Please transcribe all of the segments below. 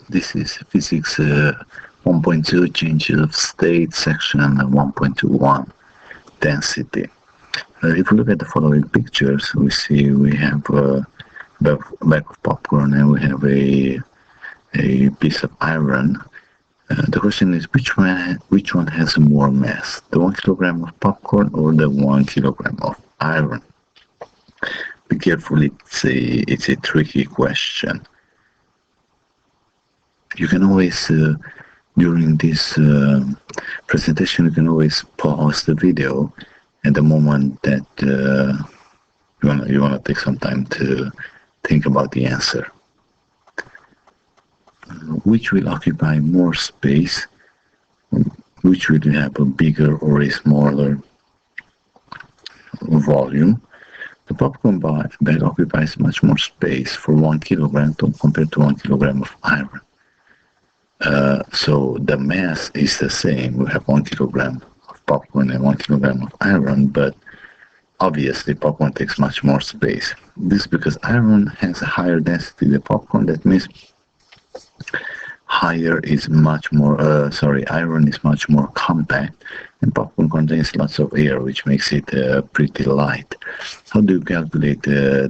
This is physics 1.2 changes of state section 1.21 density. If we look at the following pictures, we see we have a bag of popcorn and we have a piece of iron. The question is which one has more mass, the 1 kilogram of popcorn or the 1 kilogram of iron? Be careful, it's a tricky question. You can always, during this presentation, you can always pause the video at the moment that you wanna take some time to think about the answer. Which will occupy more space? Which will have a bigger or a smaller volume? The popcorn bag occupies much more space for 1 kilogram compared to 1 kilogram of iron. So the mass is the same. We have 1 kilogram of popcorn and 1 kilogram of iron, but obviously popcorn takes much more space. This is because iron has a higher density than popcorn. That means iron is much more compact, and popcorn contains lots of air, which makes it pretty light. How do you calculate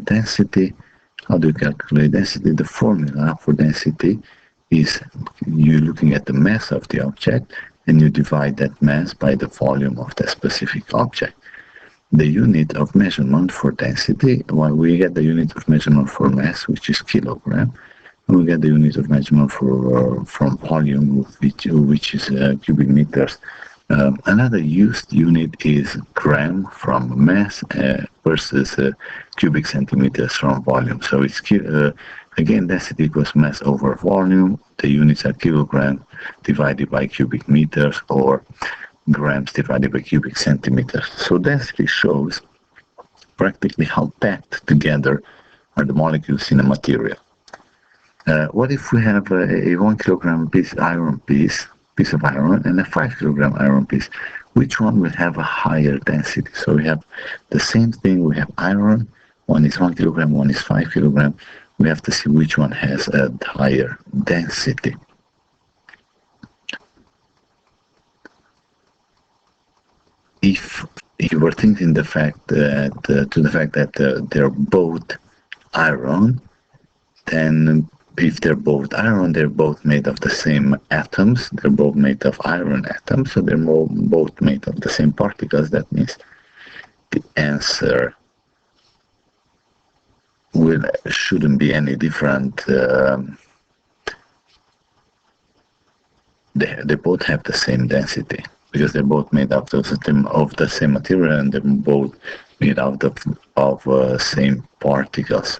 density? The formula for density is you looking at the mass of the object and you divide that mass by the volume of the specific object. The unit of measurement for density, we get the unit of measurement for mass, which is kilogram, and we get the unit of measurement from volume, which is cubic meters. Another used unit is gram from mass versus cubic centimeters from volume. So it's again, density equals mass over volume. The units are kilogram divided by cubic meters or grams divided by cubic centimeters. So density shows practically how packed together are the molecules in a material. What if we have a 1 kilogram piece of iron and a 5 kilogram iron piece? Which one will have a higher density? So we have the same thing. We have iron. One is 1 kilogram, one is 5 kilogram. We have to see which one has a higher density. If you were thinking the fact that they're both iron, then if they're both iron, they're both made of the same atoms. They're both made of iron atoms, so they're both made of the same particles. That means the answer shouldn't be any different. They both have the same density because they're both made out of the same material and they're both made out of same particles.